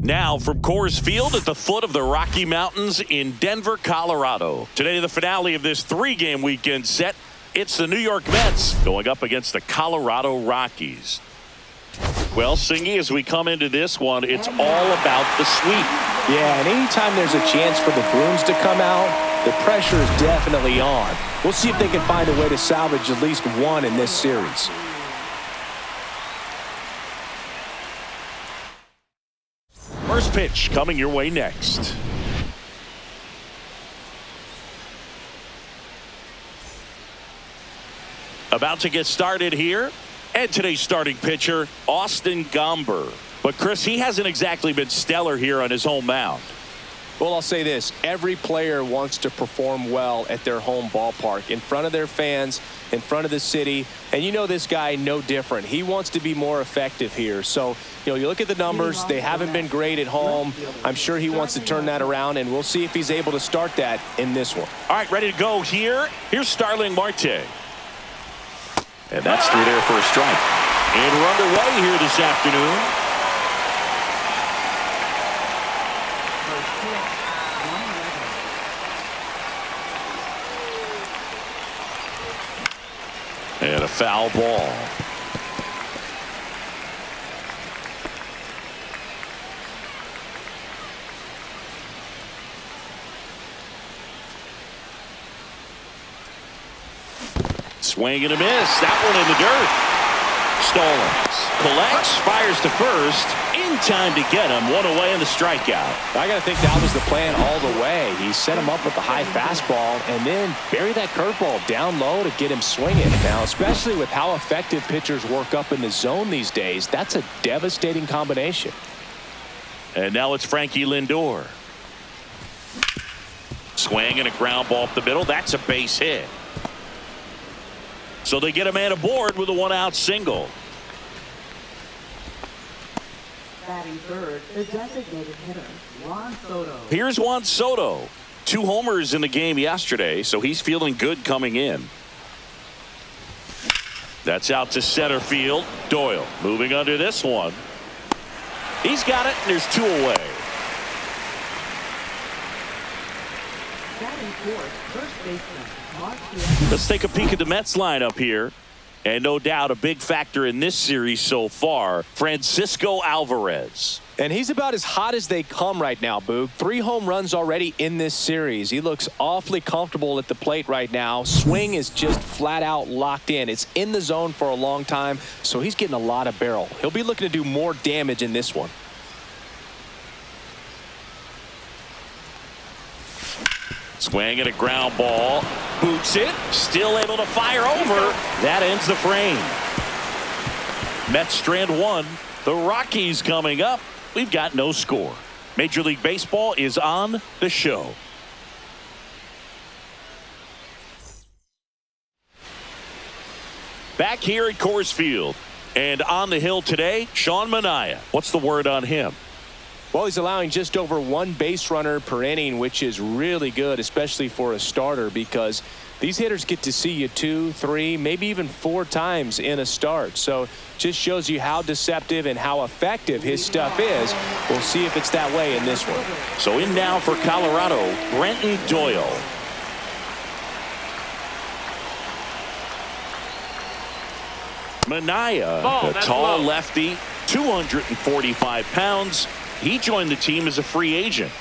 Now from Coors Field at the foot of the Rocky Mountains in Denver, Colorado. Today, the finale of this three-game weekend set. It's the New York Mets going up against the Colorado Rockies. Well, Singy, as we come into this one, it's all about the sweep. Yeah, and anytime there's a chance for the Bruins to come out, the pressure is definitely on. We'll see if they can find a way to salvage at least one in this series. First pitch coming your way next. About to get started here. And today's starting pitcher, NYM-S.Manaea. But, Chris, he hasn't exactly been stellar here on his home mound. Well, I'll say this. Every player wants to perform well at their home ballpark, in front of their fans, in front of the city. And you know this guy no different. He wants to be more effective here. So, you look at the numbers. They haven't been great at home. I'm sure he wants to turn that around, and we'll see if he's able to start that in this one. All right, ready to go here. Here's Starling Marte. And that's through there for a strike. And we're underway here this afternoon. And a foul ball. Swing and a miss. That one in the dirt. Stallings collects, fires to first. In time to get him. One away in the strikeout. I got to think that was the plan all the way. He set him up with the high fastball and then bury that curveball down low to get him swinging. Now, especially with how effective pitchers work up in the zone these days, that's a devastating combination. And now it's Frankie Lindor. Swing and a ground ball up the middle. That's a base hit. So they get a man aboard with a one-out single. Batting third, the designated hitter, Juan Soto. Here's Juan Soto. 2 homers in the game yesterday, so he's feeling good coming in. That's out to center field. Doyle moving under this one. He's got it, and there's 2 away. Batting fourth, first baseman. Let's take a peek at the Mets lineup here. And no doubt a big factor in this series so far, Francisco Alvarez. And he's about as hot as they come right now, Boog. 3 home runs already in this series. He looks awfully comfortable at the plate right now. Swing is just flat out locked in. It's in the zone for a long time, so he's getting a lot of barrel. He'll be looking to do more damage in this one. Swing and a ground ball. Boots it. Still able to fire over. That ends the frame. Mets strand 1. The Rockies coming up. We've got no score. Major League Baseball is on the show. Back here at Coors Field. And on the hill today, NYM-S.Manaea. What's the word on him? Well, he's allowing just over 1 base runner per inning, which is really good, especially for a starter, because these hitters get to see you 2, 3, maybe even 4 times in a start. So just shows you how deceptive and how effective his stuff is. We'll see if it's that way in this one. So in now for Colorado, Brenton Doyle. Manaea, the tall lefty, 245 pounds. He joined the team as a free agent.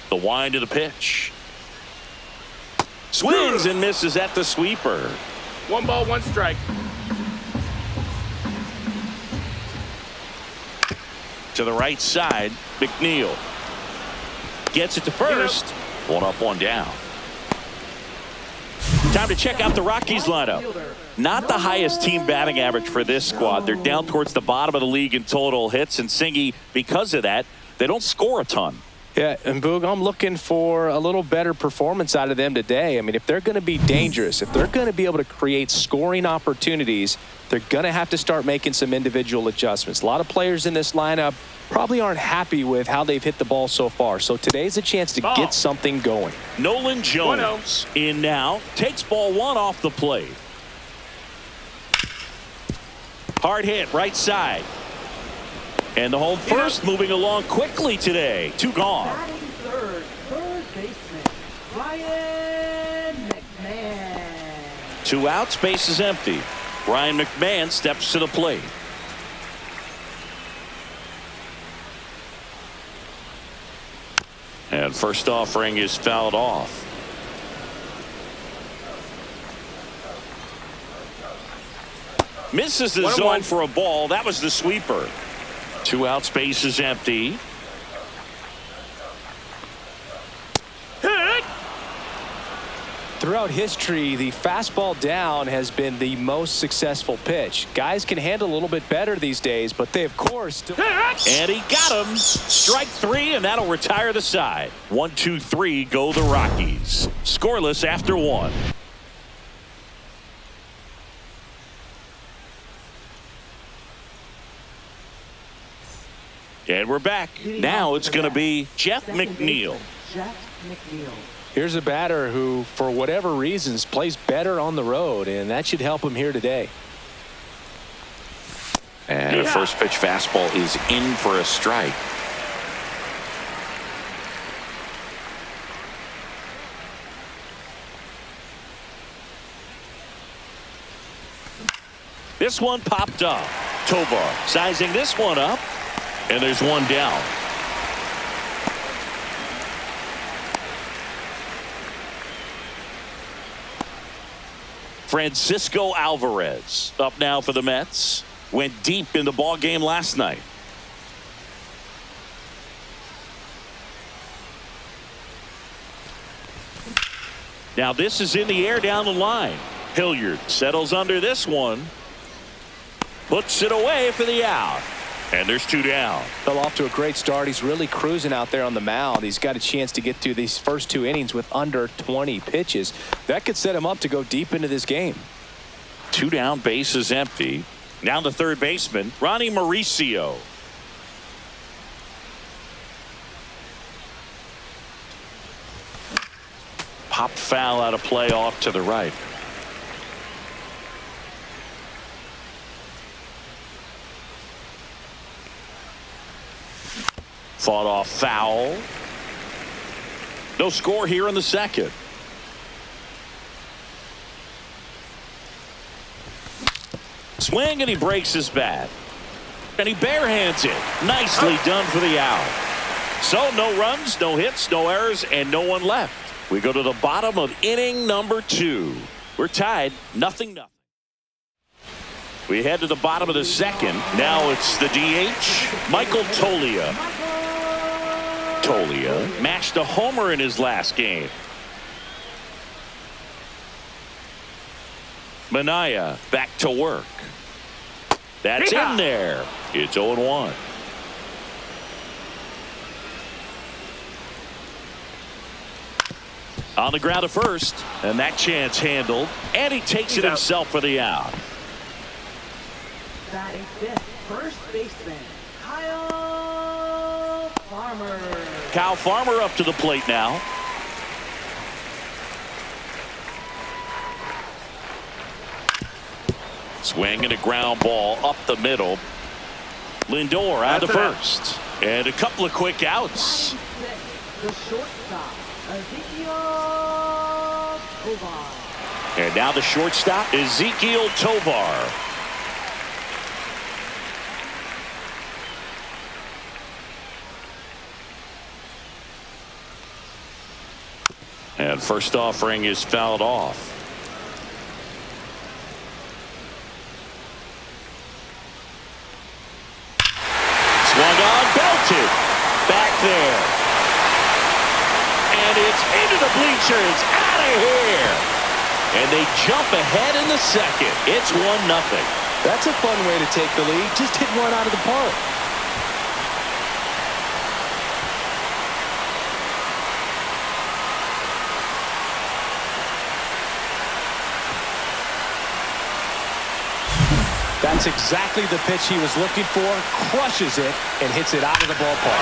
The wind of the pitch. Swings and misses at the sweeper. 1 ball, 1 strike. To the right side, McNeil gets it to first. 1 up, 1 down. Time to check out the Rockies lineup. Not the highest team batting average for this squad. They're down towards the bottom of the league in total hits, and Singy, because of that, they don't score a ton. Yeah, and Boog, I'm looking for a little better performance out of them today. I mean, if they're going to be dangerous, if they're going to be able to create scoring opportunities, they're going to have to start making some individual adjustments. A lot of players in this lineup probably aren't happy with how they've hit the ball so far. So today's a chance to get something going. Nolan Jones in now, takes ball 1 off the plate. Hard hit, right side. And the home first moving along quickly today. 2 gone. Batting third, third baseman, Ryan McMahon. 2 outs, base is empty. Ryan McMahon steps to the plate. And first offering is fouled off. Misses the zone for a ball. That was the sweeper. 2 outs, base is empty. Throughout history, the fastball down has been the most successful pitch. Guys can handle a little bit better these days, but they, of course, still... And he got him. Strike 3, and that'll retire the side. 1, 2, 3, go the Rockies. Scoreless after 1. And we're back. Now it's going to be Jeff McNeil. Jeff McNeil. Here's a batter who, for whatever reasons, plays better on the road, and that should help him here today. And the first pitch fastball is in for a strike. This one popped up. Tovar sizing this one up, and there's one down. Francisco Alvarez up now for the Mets. Went deep in the ball game last night. Now this is in the air down the line. Hilliard settles under this one. Puts it away for the out. And there's 2 down. Fell off to a great start. He's really cruising out there on the mound. He's got a chance to get through these first 2 innings with under 20 pitches. That could set him up to go deep into this game. 2 down, base is empty. Now the third baseman, Ronnie Mauricio. Pop foul out of play off to the right. Fought off foul. No score here in the second. Swing, and he breaks his bat. And he barehands it. Nicely done for the out. So no runs, no hits, no errors, and no one left. We go to the bottom of inning number 2. We're tied 0-0. We head to the bottom of the second. Now it's the DH, Michael Toglia. Toglia matched a homer in his last game. Manaea back to work. That's in there. It's 0-1. On the ground to first, and that chance handled, and he takes it himself for the out. Batting fifth, first baseman, Kyle Farmer. Kyle Farmer up to the plate now. Swing and a ground ball up the middle. Lindor out of first. And a couple of quick outs. The shortstop, Ezekiel Tovar. And now the shortstop, Ezekiel Tovar. And first offering is fouled off. Swung on, belted. Back there. And it's into the bleachers. Out of here. And they jump ahead in the second. It's 1-0. That's a fun way to take the lead. Just hit one out of the park. That's exactly the pitch he was looking for. Crushes it and hits it out of the ballpark.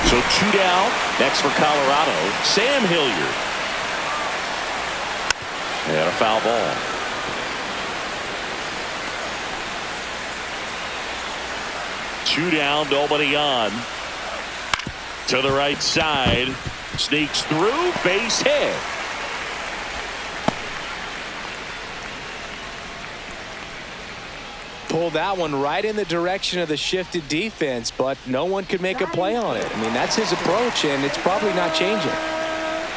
So 2 down. Next for Colorado, Sam Hilliard. And a foul ball. Two down, nobody on. To the right side. Sneaks through, base hit. Pulled that one right in the direction of the shifted defense, but no one could make a play on it. I mean, that's his approach, and it's probably not changing.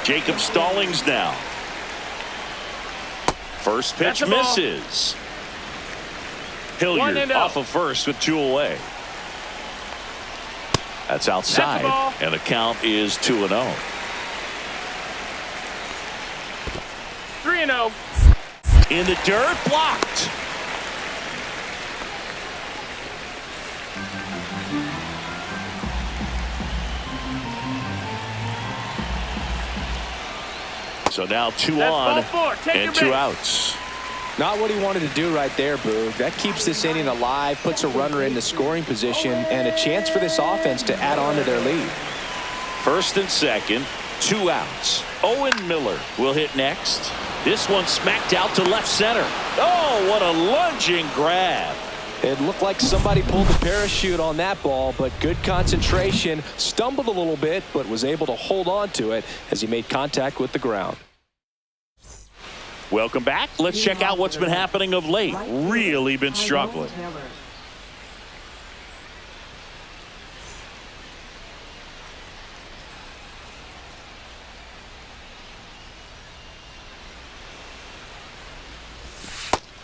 Jacob Stallings now. First pitch misses. Hilliard off of first with 2 away. That's outside, and the count is 2-0. 3-0. In the dirt, blocked. So now 2 on and 2 outs. Not what he wanted to do right there, Boog. That keeps this inning alive, puts a runner in the scoring position, and a chance for this offense to add on to their lead. First and second, 2 outs. Owen Miller will hit next. This one smacked out to left center. Oh, what a lunging grab. It looked like somebody pulled the parachute on that ball, but good concentration. Stumbled a little bit, but was able to hold on to it as he made contact with the ground. Welcome back. Let's check out what's been happening of late. Really been struggling.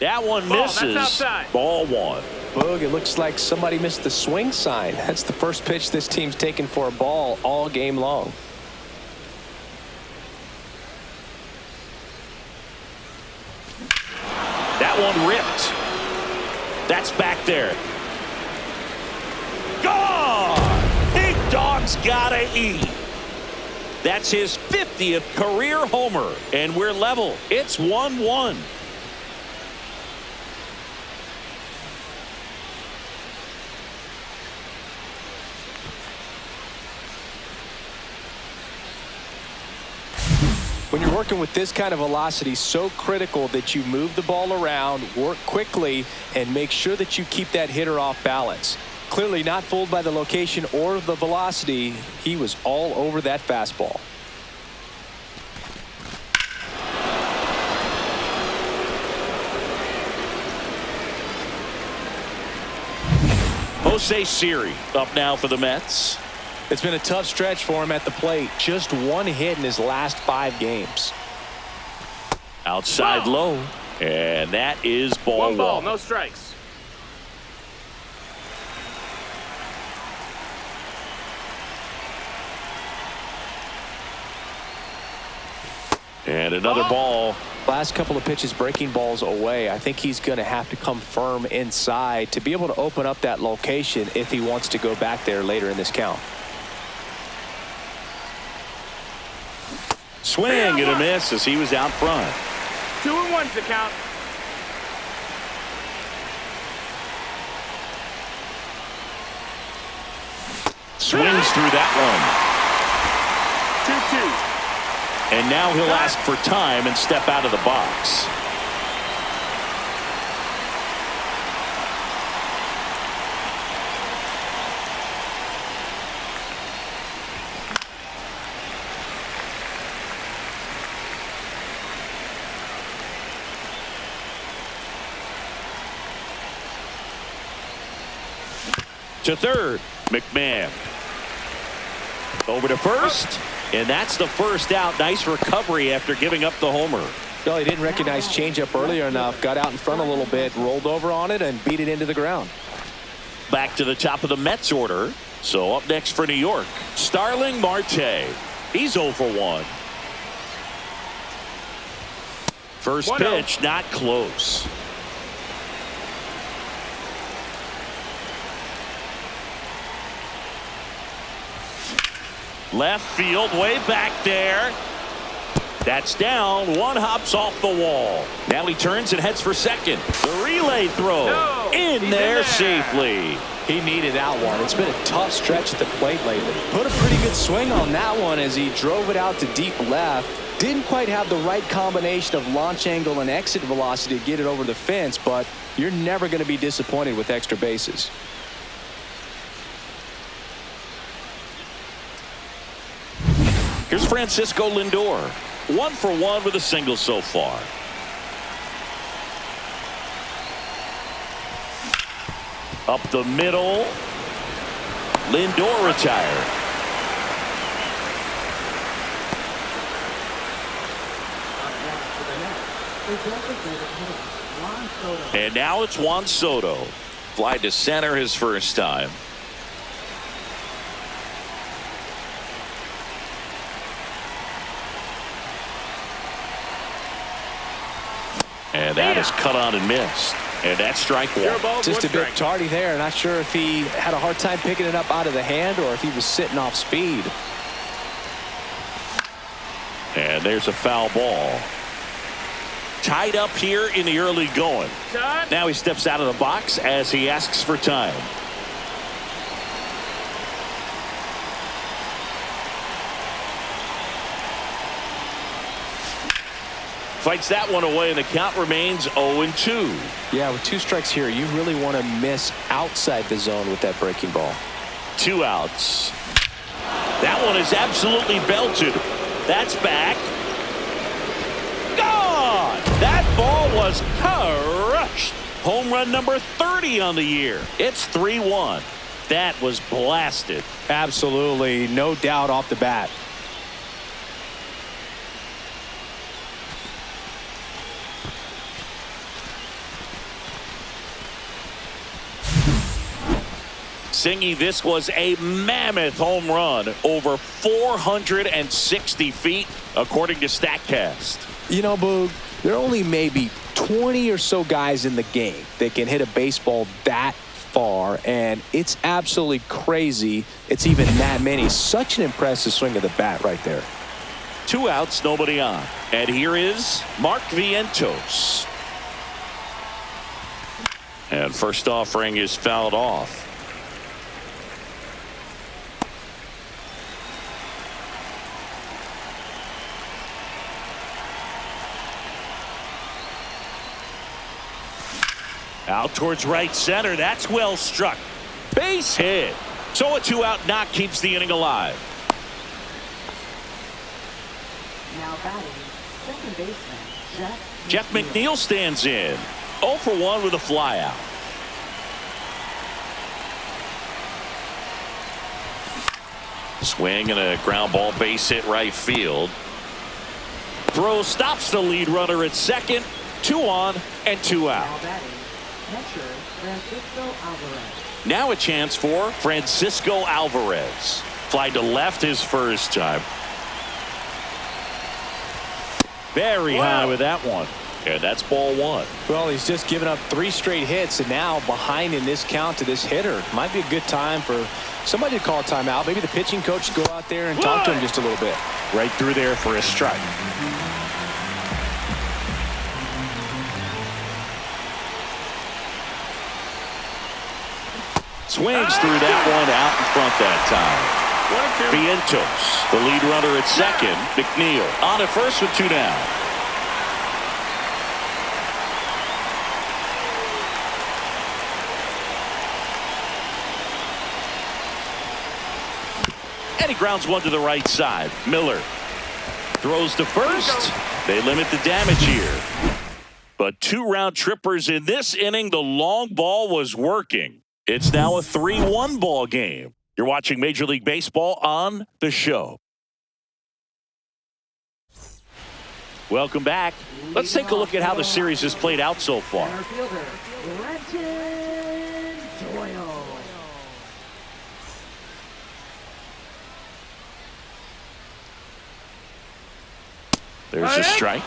That one misses. Ball 1. Boog, it looks like somebody missed the swing sign. That's the first pitch this team's taken for a ball all game long. That one ripped. That's back there. Gone! Big Dog's gotta eat. That's his 50th career homer, and we're level. It's 1-1. When you're working with this kind of velocity, so critical that you move the ball around, work quickly, and make sure that you keep that hitter off balance. Clearly not fooled by the location or the velocity. He was all over that fastball. Jose Siri up now for the Mets. It's been a tough stretch for him at the plate. Just 1 hit in his last 5 games. Outside low. And that is ball 1. 1 ball, no strikes. And another ball. Last couple of pitches breaking balls away. I think he's going to have to come firm inside to be able to open up that location if he wants to go back there later in this count. Swing and a miss as he was out front. 2-1's the count. Swings through that one. 2-2. And now he'll ask for time and step out of the box. To third, McMahon. Over to first, and that's the first out. Nice recovery after giving up the homer. Well, he didn't recognize changeup earlier enough. Got out in front a little bit, rolled over on it, and beat it into the ground. Back to the top of the Mets order. So up next for New York, Starling Marte. He's 0 for 1. First pitch, not close. Left field, way back there. That's down. One hops off the wall. Now he turns and heads for second. The relay throw in there safely. He needed that one. It's been a tough stretch at the plate lately. Put a pretty good swing on that one as he drove it out to deep left. Didn't quite have the right combination of launch angle and exit velocity to get it over the fence, but you're never going to be disappointed with extra bases. Here's Francisco Lindor. 1 for 1 with a single so far. Up the middle. Lindor retired. And now it's Juan Soto. Fly to center his first time. And that is cut on and missed. And that's strike one. Just a bit tardy there. Not sure if he had a hard time picking it up out of the hand or if he was sitting off speed. And there's a foul ball. Tied up here in the early going. Now he steps out of the box as he asks for time. Fights that one away, and the count remains 0-2. Yeah, with 2 strikes here, you really want to miss outside the zone with that breaking ball. 2 outs. That one is absolutely belted. That's back. Gone! That ball was crushed. Home run number 30 on the year. It's 3-1. That was blasted. Absolutely, no doubt off the bat. Singy, this was a mammoth home run, over 460 feet, according to StatCast. You know, Boog, there are only maybe 20 or so guys in the game that can hit a baseball that far, and it's absolutely crazy it's even that many. Such an impressive swing of the bat right there. 2 outs, nobody on. And here is Mark Vientos. And first offering is fouled off. Out towards right center. That's well struck. Base hit. So a 2-out knock keeps the inning alive. Now batting, second baseman, Jeff McNeil stands in. 0 for 1 with a flyout. Swing and a ground ball, base hit right field. Throw stops the lead runner at second. 2 on and 2 out. Now batting, catcher Francisco Alvarez. Now a chance for Francisco Alvarez. Fly to left his first time. Very high with that one. And that's ball 1. Well, he's just given up 3 straight hits, and now behind in this count to this hitter. Might be a good time for somebody to call a timeout. Maybe the pitching coach go out there and talk to him just a little bit. Right through there for a strike. Swings through that one out in front that time. Vientos, the lead runner at second. McNeil on at first with 2 down. And he grounds one to the right side. Miller throws to first. They limit the damage here. But 2 round trippers in this inning. The long ball was working. It's now a 3-1 ball game. You're watching Major League Baseball on the show. Welcome back. Let's take a look at how the series has played out so far. Center fielder, Brenton Doyle. There's a strike.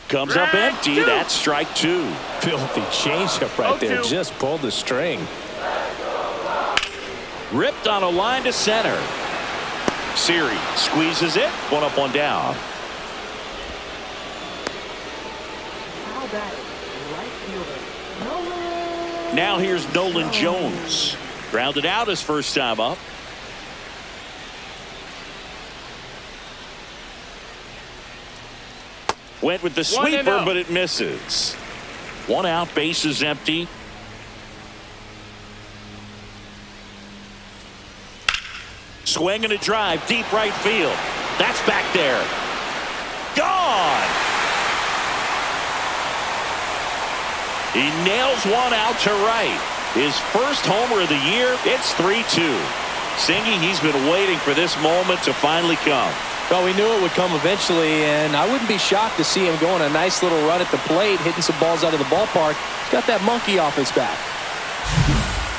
Comes up empty. That's strike 2. Filthy changeup right there. Just pulled the string. Ripped on a line to center. Siri squeezes it. One up, one down. Now batting, right fielder, Nolan. Now here's Nolan Jones. Grounded out his first time up. Went with the sweeper, but it misses. One out, base is empty. Swing and a drive, deep right field. That's back there. Gone! He nails one out to right. His first homer of the year. It's 3-2. Singy, he's been waiting for this moment to finally come. Well, we knew it would come eventually, and I wouldn't be shocked to see him go on a nice little run at the plate, hitting some balls out of the ballpark. He's got that monkey off his back.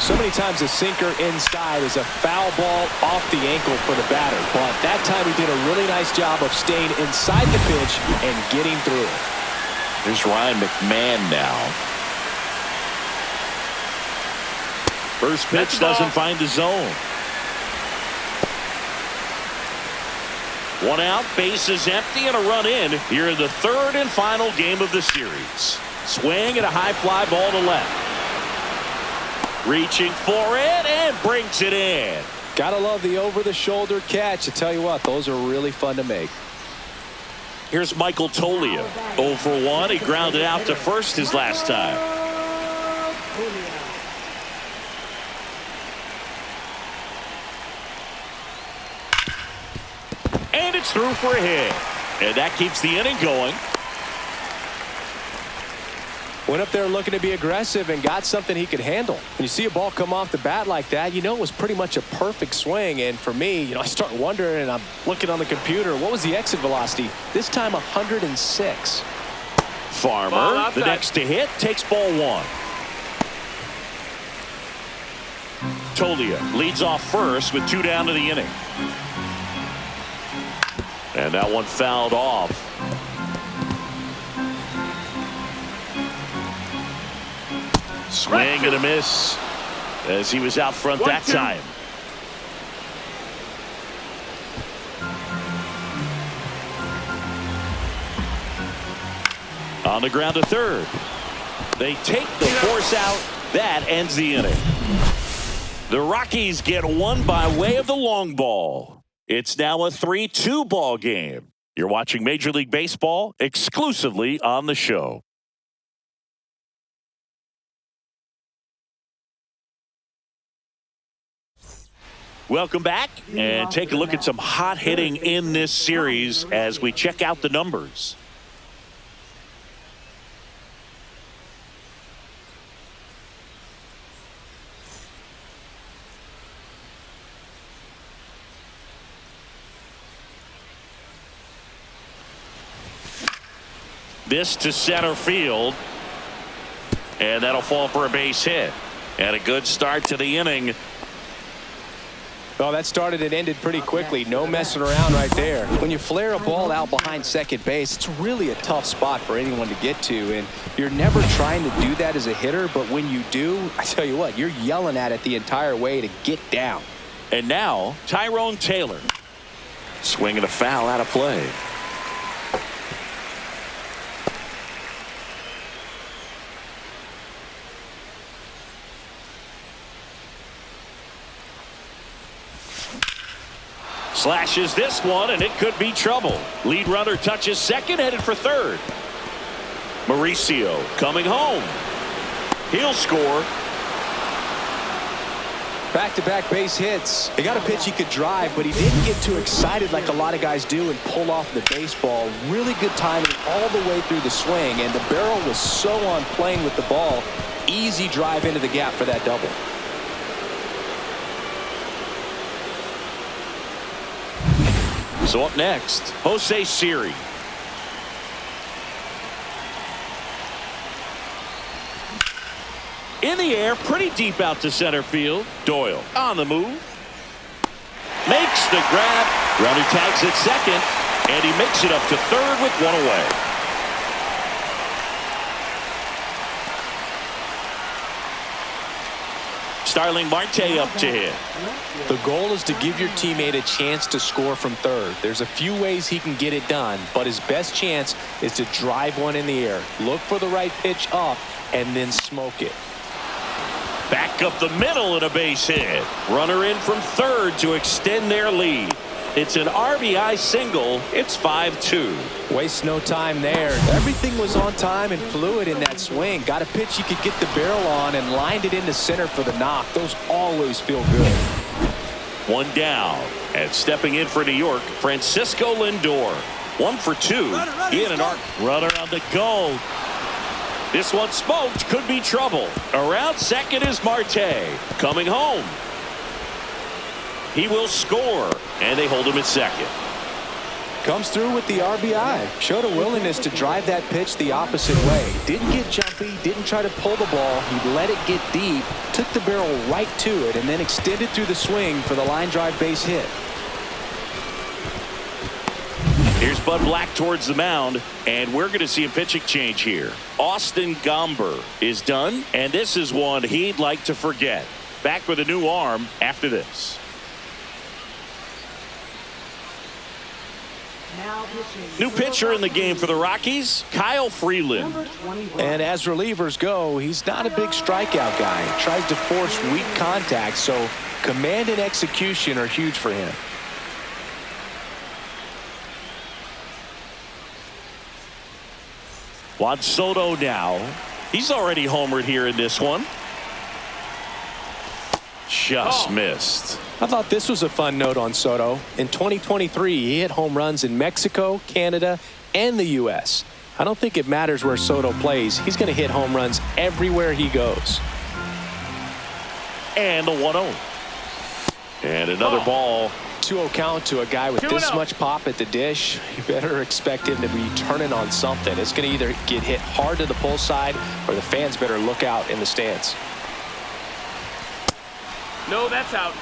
So many times a sinker inside is a foul ball off the ankle for the batter, but that time he did a really nice job of staying inside the pitch and getting through it. Here's Ryan McMahon now. First pitch doesn't find the zone. One out, base is empty, and a run in here in the third and final game of the series. Swing and a high fly ball to left. Reaching for it and brings it in. Gotta love the over-the-shoulder catch. I tell you what, those are really fun to make. Here's Michael Toglia. 0 for 1. He grounded out to first his last time. And it's through for a hit. And that keeps the inning going. Went up there looking to be aggressive and got something he could handle. When you see a ball come off the bat like that, you know it was pretty much a perfect swing. And for me, I start wondering, and I'm looking on the computer, what was the exit velocity? This time 106. Farmer, the next to hit, takes ball one. Toglia leads off first with 2 down to the inning. And that one fouled off. Swing and a miss as he was out front that time. On the ground to third. They take the force out. That ends the inning. The Rockies get one by way of the long ball. It's now a 3-2 ball game. You're watching Major League Baseball exclusively on the show. Welcome back, and take a look at some hot hitting in this series as we check out the numbers. This to center field, and that'll fall for a base hit. And a good start to the inning. Well, that started and ended pretty quickly. No messing around right there. When you flare a ball out behind second base, it's really a tough spot for anyone to get to. And you're never trying to do that as a hitter. But when you do, I tell you what, you're yelling at it the entire way to get down. And now, Tyrone Taylor. Swinging a foul out of play. Slashes this one, and it could be trouble. Lead runner touches second, headed for third. Mauricio coming home. He'll score. Back-to-back base hits. He got a pitch he could drive, but he didn't get too excited like a lot of guys do and pull off the baseball. Really good timing all the way through the swing, and the barrel was so on playing with the ball. Easy drive into the gap for that double. So up next, Jose Siri. In the air, pretty deep out to center field. Doyle on the move. Makes the grab. Runner tags at second, and he makes it up to third with one away. Starling Marte up to hit. The goal is to give your teammate a chance to score from third. There's a few ways he can get it done, but his best chance is to drive one in the air. Look for the right pitch up and then smoke it. Back up the middle and a base hit. Runner in from third to extend their lead. It's an RBI single. It's 5-2. Waste no time there. Everything was on time and fluid in that swing. Got a pitch you could get the barrel on and lined it into center for the knock. Those always feel good. One down. And stepping in for New York, Francisco Lindor. 1 for 2. He had an arc runner on the go. This one smoked. Could be trouble. Around second is Marte. Coming home. He will score. And they hold him at second. Comes through with the RBI. Showed a willingness to drive that pitch the opposite way. Didn't get jumpy. Didn't try to pull the ball. He let it get deep. Took the barrel right to it. And then extended through the swing for the line drive base hit. Here's Bud Black towards the mound, and we're going to see a pitching change here. NYM-S.Manaea is done, and this is one he'd like to forget. Back with a new arm after this. New pitcher in the game for the Rockies, Kyle Freeland. And as relievers go, he's not a big strikeout guy. Tries to force weak contact, so command and execution are huge for him. Juan Soto now. He's already homered here in this one. Just missed. I thought this was a fun note on Soto. In 2023, he hit home runs in Mexico, Canada, and the U.S. I don't think it matters where Soto plays. He's going to hit home runs everywhere he goes. And the 1-0. And another ball. 2-0 count to a guy with this much pop at the dish. You better expect him to be turning on something. It's going to either get hit hard to the pull side or the fans better look out in the stands. No, that's out.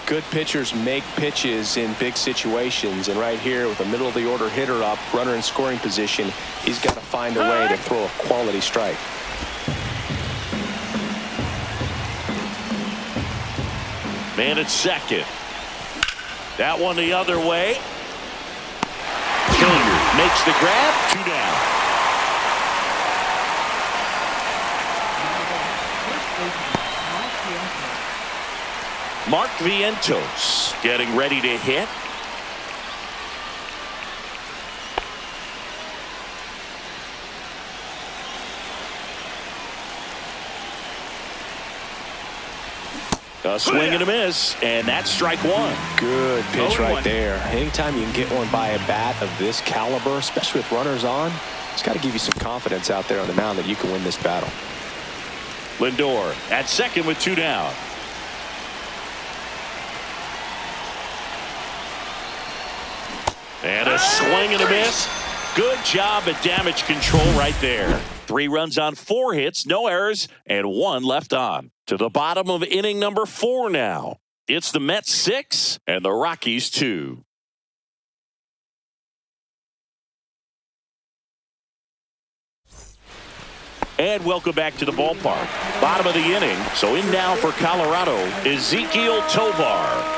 Good pitchers make pitches in big situations, and right here with a middle of the order hitter up, runner in scoring position, he's got to find a way to throw a quality strike. Man at second. That one the other way. Hilliard makes the grab. 2 down. Mark Vientos getting ready to hit. A swing and a miss, and that's strike one. Good pitch right there. Anytime you can get one by a bat of this caliber, especially with runners on, it's got to give you some confidence out there on the mound that you can win this battle. Lindor at second with 2 down. And a swing and a miss. Good job at damage control right there. 3 runs on 4 hits, no errors, and 1 left on. To the bottom of inning number 4 now. It's the Mets 6 and the Rockies 2. And welcome back to the ballpark. Bottom of the inning. So in now for Colorado, Ezequiel Tovar.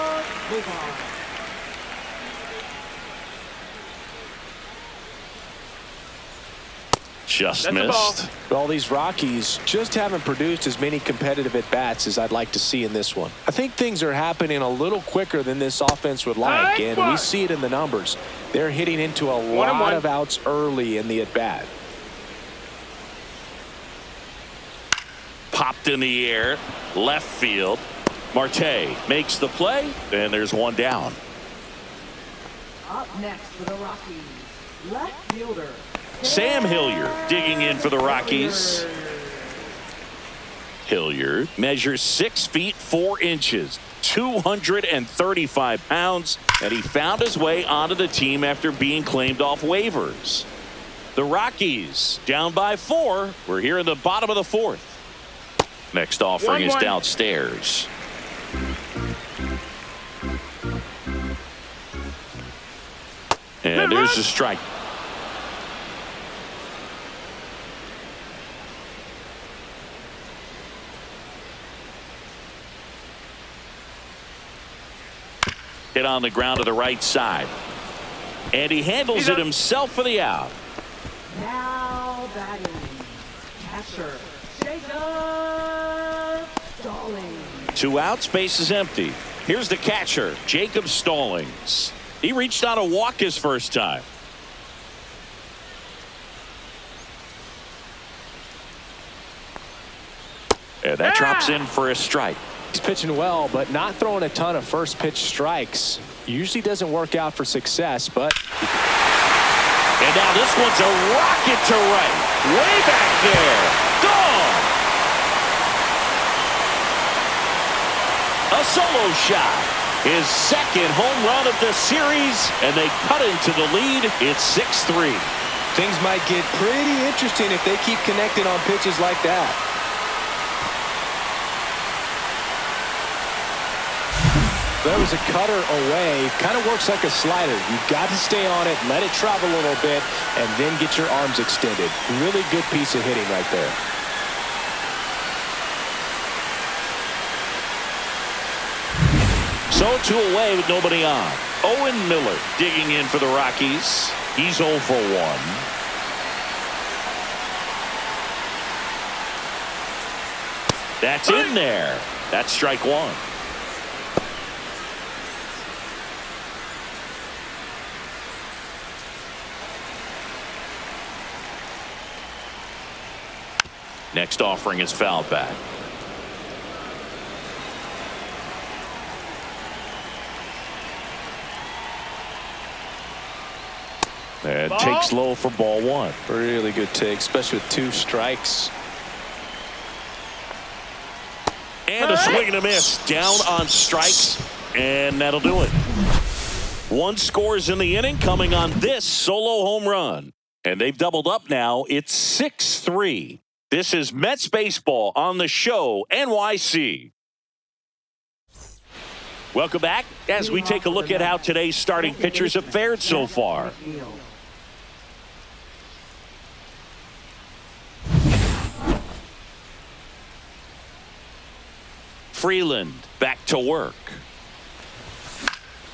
Just missed. Well, these Rockies just haven't produced as many competitive at-bats as I'd like to see in this one. I think things are happening a little quicker than this offense would like, and we see it in the numbers. They're hitting into a lot of outs early in the at-bat. Popped in the air, left field. Marte makes the play, and there's 1 down. Up next for the Rockies, left fielder Sam Hilliard digging in for the Rockies. Hilliard measures 6 feet 4 inches, 235 pounds, and he found his way onto the team after being claimed off waivers. The Rockies down by 4. We're here in the bottom of the 4th. Next offering is downstairs. And there's the strike. Hit on the ground to the right side. And he handles it himself for the out. Now batting, catcher, Jacob Stallings. 2 outs, base is empty. Here's the catcher, Jacob Stallings. He reached on a walk his first time. And that drops in for a strike. He's pitching well, but not throwing a ton of first pitch strikes. Usually doesn't work out for success, but. And now this one's a rocket to right. Way back there. Gone. A solo shot. His second home run of the series, and they cut into the lead. It's 6-3. Things might get pretty interesting if they keep connecting on pitches like that. There was a cutter away. Kind of works like a slider. You've got to stay on it, let it travel a little bit, and then get your arms extended. Really good piece of hitting right there. So 2 away with nobody on. Owen Miller digging in for the Rockies. He's 0 for 1. That's in there. That's strike 1. Next offering is fouled back. And takes low for ball 1. Really good take, especially with 2 strikes. And a swing and a miss. Down on strikes. And that'll do it. 1 scores in the inning coming on this solo home run. And they've doubled up now. It's 6-3. This is Mets Baseball on the show, NYC. Welcome back as we take a look at how today's starting pitchers have fared so far. Freeland back to work.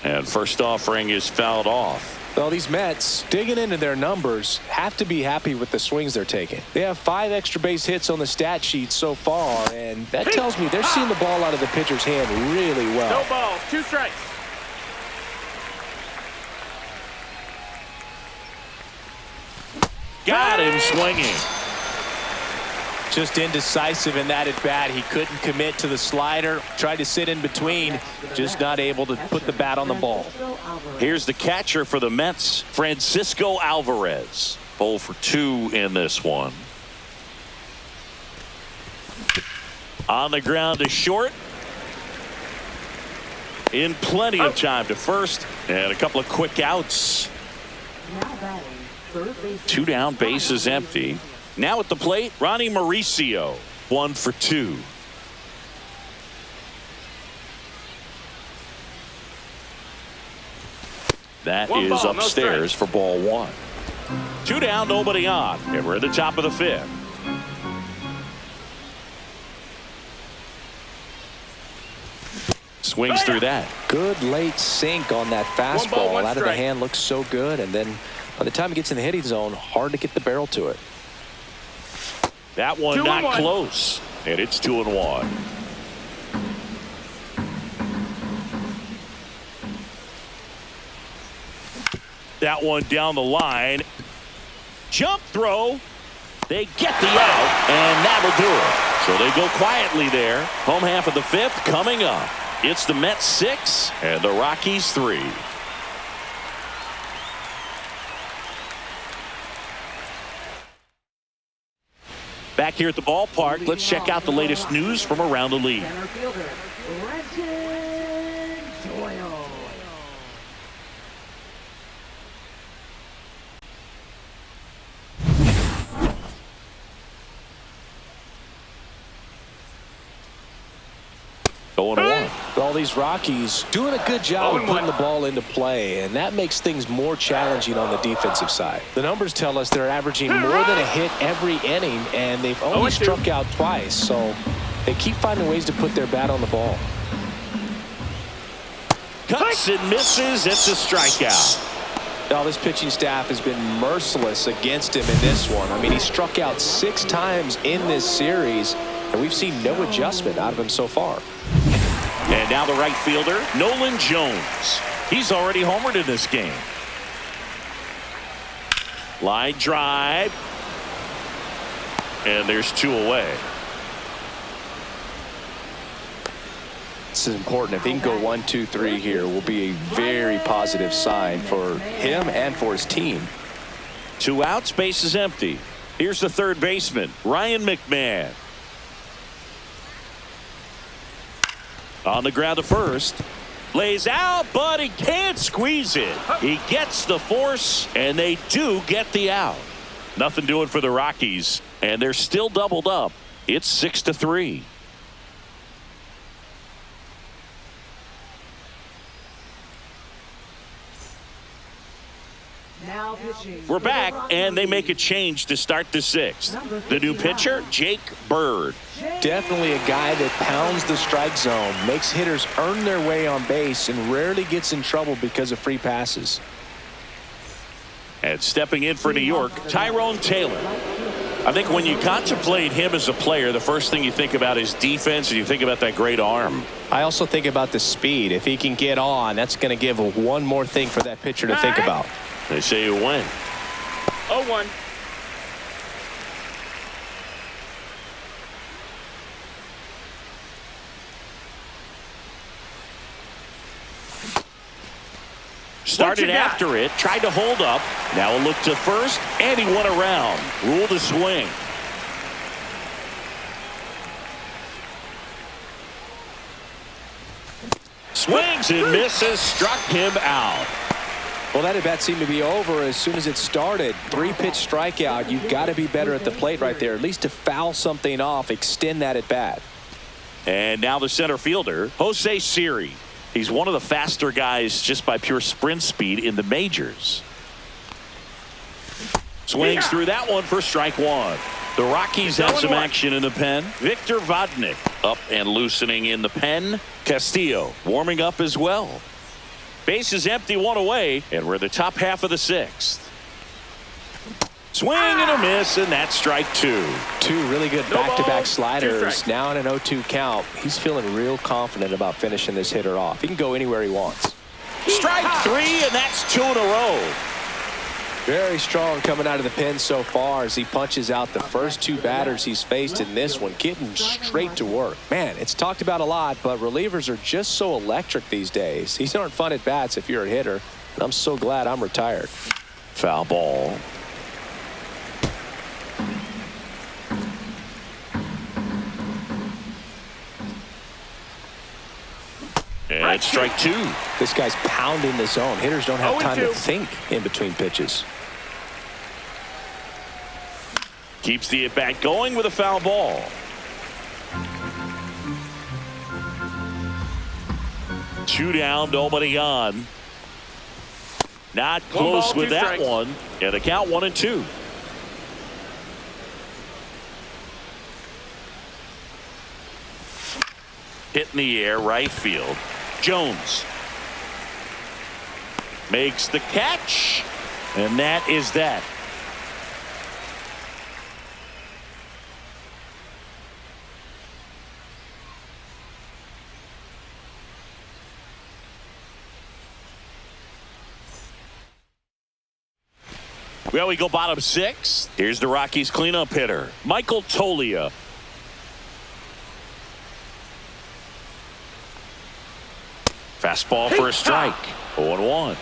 And first offering is fouled off. Well, these Mets, digging into their numbers, have to be happy with the swings they're taking. They have 5 extra base hits on the stat sheet so far, and that tells me they're seeing the ball out of the pitcher's hand really well. No balls, 2 strikes. Got him swinging. Just indecisive in that at bat. He couldn't commit to the slider. Tried to sit in between. Just not able to put the bat on the ball. Here's the catcher for the Mets, Francisco Alvarez. 0 for 2 in this one. On the ground to short. In plenty of time to first. And a couple of quick outs. 2 down, base is empty. Now at the plate, Ronnie Mauricio, 1 for 2. That is upstairs for ball 1. 2 down, nobody on. And we're at the top of the 5th. Swings through that. Good late sink on that fastball. Out of the hand looks so good. And then by the time it gets in the hitting zone, hard to get the barrel to it. That one not close. And it's 2-1. That one down the line. Jump throw. They get the out, and that'll do it. So they go quietly there. Home half of the 5th coming up. It's the Mets 6 and the Rockies 3. Back here at the ballpark, let's check out the latest news from around the league. All these Rockies doing a good job of putting the ball into play, and that makes things more challenging on the defensive side. The numbers tell us they're averaging more than a hit every inning, and they've only struck out twice, so they keep finding ways to put their bat on the ball. Cuts and misses. It's a strikeout. Now, this pitching staff has been merciless against him in this one. I mean, he struck out 6 times in this series, and we've seen no adjustment out of him so far. And now the right fielder, Nolan Jones. He's already homered in this game. Line drive. And there's 2 away. This is important. If he can go 1, 2, 3 here, will be a very positive sign for him and for his team. 2 outs, base is empty. Here's the third baseman, Ryan McMahon. On the ground to first. Lays out, but he can't squeeze it. He gets the force, and they do get the out. Nothing doing for the Rockies, and they're still doubled up. It's 6-3. Now pitching. We're back, and they make a change to start the 6th. The new pitcher, Jake Bird. Definitely a guy that pounds the strike zone, makes hitters earn their way on base, and rarely gets in trouble because of free passes. And stepping in for New York, Tyrone Taylor. I think when you contemplate him as a player, the first thing you think about is defense, and you think about that great arm. I also think about the speed. If he can get on, that's going to give one more thing for that pitcher to think about. They say you win. 0-1. Started after it, tried to hold up. Now a look to first, and he went around. Ruled a swing. Swings and misses, struck him out. Well, that at-bat seemed to be over as soon as it started. 3-pitch strikeout. You've got to be better at the plate right there, at least to foul something off, extend that at-bat. And now the center fielder, Jose Siri. He's one of the faster guys just by pure sprint speed in the majors. Swings through that one for strike 1. The Rockies have some action in the pen. Victor Vodnik up and loosening in the pen. Castillo warming up as well. Base is empty, 1 away, and we're in the top half of the 6th. Swing and a miss, and that's strike 2. 2 really good back-to-back sliders. Now in an 0-2 count. He's feeling real confident about finishing this hitter off. He can go anywhere he wants. Strike 3, and that's 2 in a row. Very strong coming out of the pen so far as he punches out the first 2 batters he's faced in this one, getting straight to work. Man, it's talked about a lot, but relievers are just so electric these days. These aren't fun at bats if you're a hitter, and I'm so glad I'm retired. Foul ball. And it's strike 2. This guy's pounding the zone. Hitters don't have time to think in between pitches. Keeps the at-bat going with a foul ball. Two down, nobody on. Not close with that one. And the count 1-2. Hit in the air, right field. Jones makes the catch, and that is that. Well, we go bottom 6. Here's the Rockies cleanup hitter, Michael Toglia. Fastball for a strike. 0-1.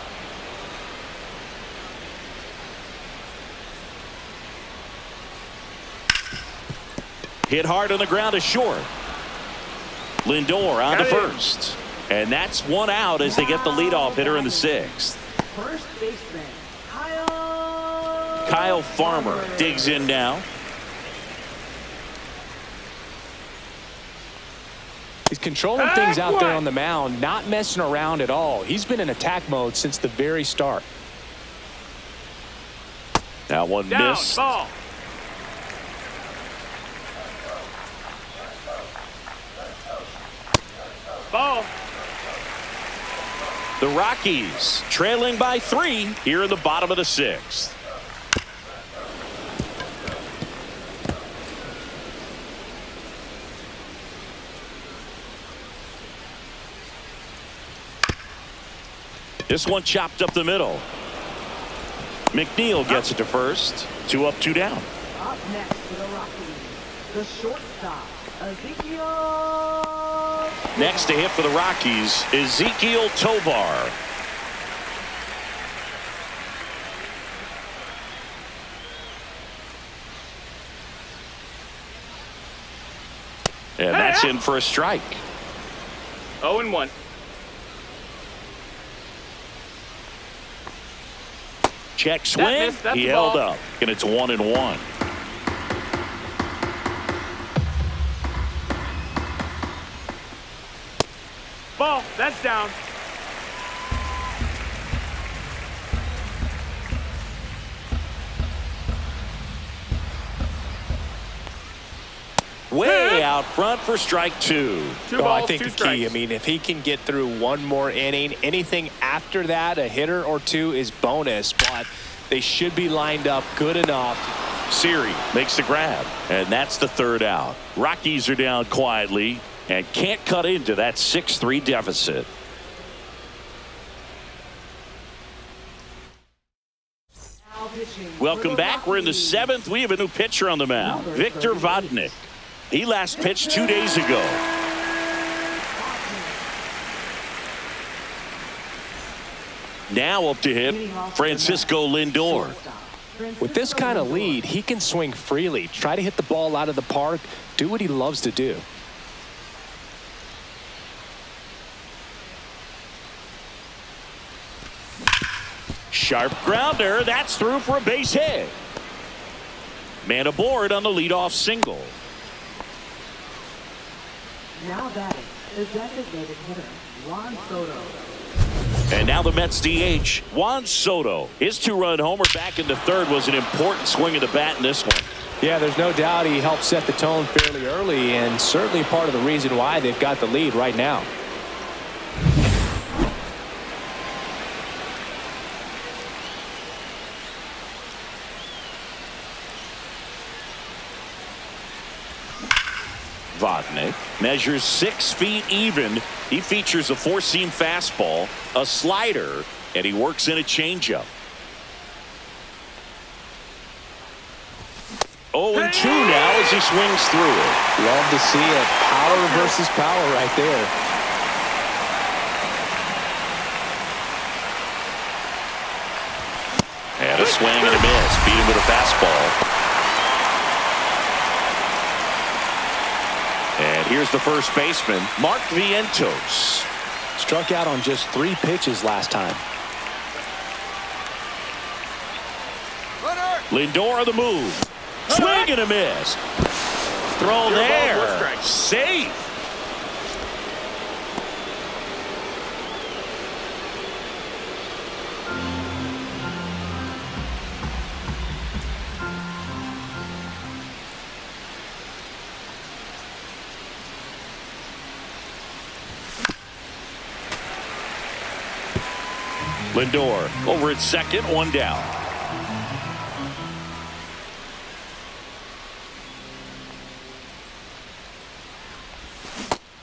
Hit hard on the ground to short. Lindor on to first. And that's 1 out as they get the leadoff hitter in the 6th. First baseman, Kyle Farmer digs in now. He's controlling things out there on the mound, not messing around at all. He's been in attack mode since the very start. That one missed. Ball. Ball. The Rockies trailing by 3 here in the bottom of the 6th. This one chopped up the middle. McNeil gets it to first. 2 up, 2 down. Up next for the Rockies, the shortstop, Ezekiel. Next to hit for the Rockies, Ezekiel Tovar. And that's in for a strike. 0-1. Check swing. That's He a held ball. up, and it's 1-1. Ball. That's down. Way out front for strike 2. Two Well, balls, I think 2 the key, strikes. I mean, if he can get through one more inning, anything after that, a hitter or 2 is bonus, but they should be lined up good enough. Siri makes the grab, and that's the 3rd out. Rockies are down quietly and can't cut into that 6-3 deficit. Now pitching for Welcome the back. We're in the Rockies. 7th. We have a new pitcher on the mound, Victor Vodnik. He last pitched 2 days ago. Now up to hit Francisco Lindor. With this kind of lead, he can swing freely, try to hit the ball out of the park, do what he loves to do. Sharp grounder. That's through for a base hit. Man aboard on the leadoff single. Now batting, the designated hitter, Juan Soto. And now the Mets DH, Juan Soto. His 2-run homer back in the 3rd was an important swing of the bat in this one. Yeah, there's no doubt he helped set the tone fairly early, and certainly part of the reason why they've got the lead right now. Vodnik measures 6 feet even. He features a 4-seam fastball, a slider, and he works in a changeup. 0-2 now as he swings through it. Love to see it. Power versus power right there. And a swing and a miss. Beat him with a fastball. And here's the first baseman, Mark Vientos. Struck out on just 3 pitches last time. Lindor on the move. Swing and a miss. Throw there. Safe. Lindor over at second, 1 down.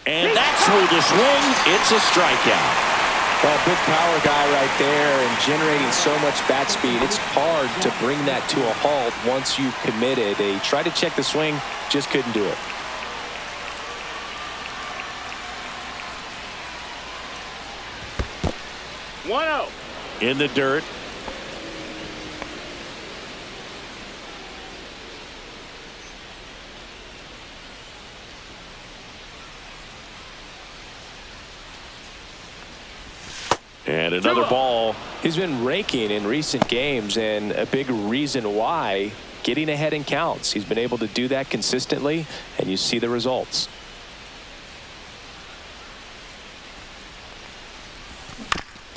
And that's through the swing. It's a strikeout. Well, big power guy right there and generating so much bat speed. It's hard to bring that to a halt once you've committed. They tried to check the swing, just couldn't do it. In the dirt. And another ball. He's been raking in recent games, and a big reason why, getting ahead in counts. He's been able to do that consistently, and you see the results.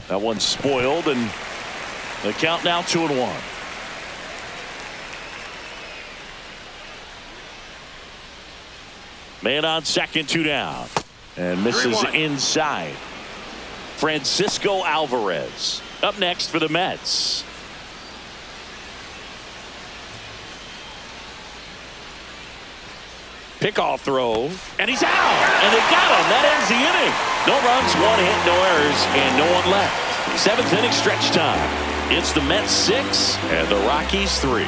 That one's spoiled, and the count now 2-1. Man on second, 2 down, and misses 3-1. inside. Francisco Alvarez up next for the Mets. Pickoff throw, and he's out, and they got him. That ends the inning. No runs, 1 hit, no errors, and no one left. 7th inning stretch time. It's the Mets 6 and the Rockies 3.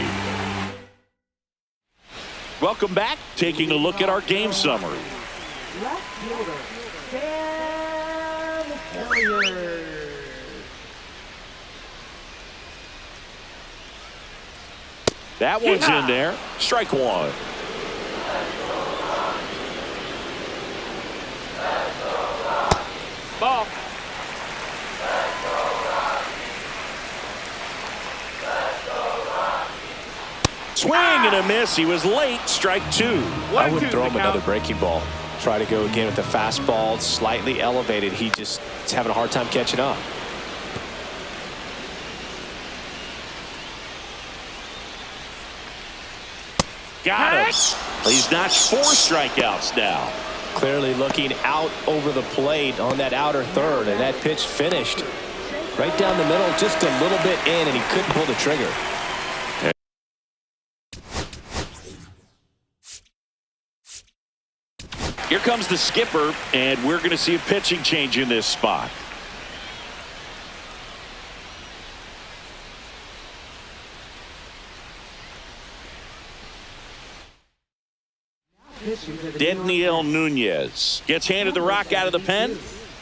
Welcome back. Taking a look at our game summary. Left fielder, Sam Hilliard. That one's in there. Strike one. Ball. Swing and a miss. He was late. Strike two. I would throw him another breaking ball. Try to go again with the fastball, slightly elevated. He just is having a hard time catching up. Got him. He's notched 4 strikeouts now. Clearly looking out over the plate on that outer third, and that pitch finished right down the middle, just a little bit in, and he couldn't pull the trigger. Here comes the skipper, and we're going to see a pitching change in this spot. Daniel Nunez gets handed the rock out of the pen.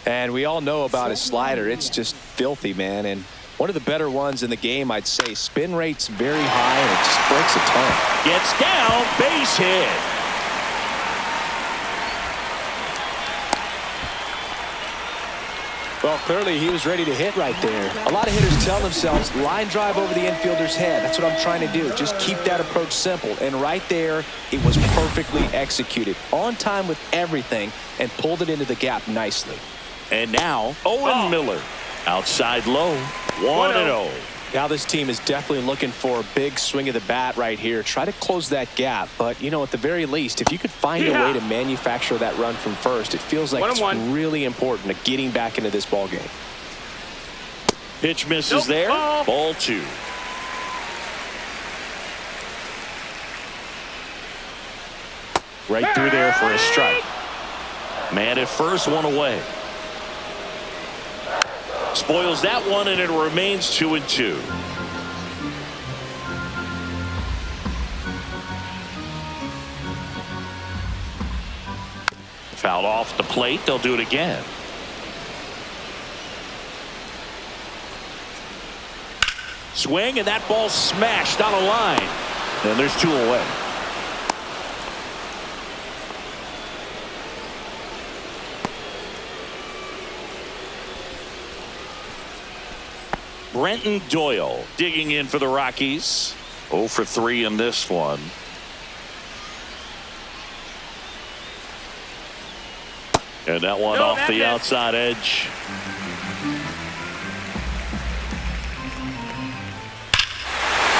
And we all know about his slider. It's just filthy, man. And one of the better ones in the game, I'd say. Spin rate's very high, and it just breaks a ton. Gets down, base hit. Well, clearly he was ready to hit right there. A lot of hitters tell themselves, line drive over the infielder's head. That's what I'm trying to do. Just keep that approach simple. And right there, it was perfectly executed. On time with everything, and pulled it into the gap nicely. And now, Owen Miller. Outside low, 1-0. Now this team is definitely looking for a big swing of the bat right here. Try to close that gap. But, you know, at the very least, if you could find a way to manufacture that run from first, it feels like it's really important to getting back into this ball game. Pitch misses there. Ball 2. Right through there for a strike. Man at first, 1 away. Spoils that one, and it remains 2-2. Fouled off the plate. They'll do it again. Swing, and that ball smashed on a line. And there's 2 away. Brenton Doyle digging in for the Rockies. 0 for 3 in this one. And that one off the outside edge.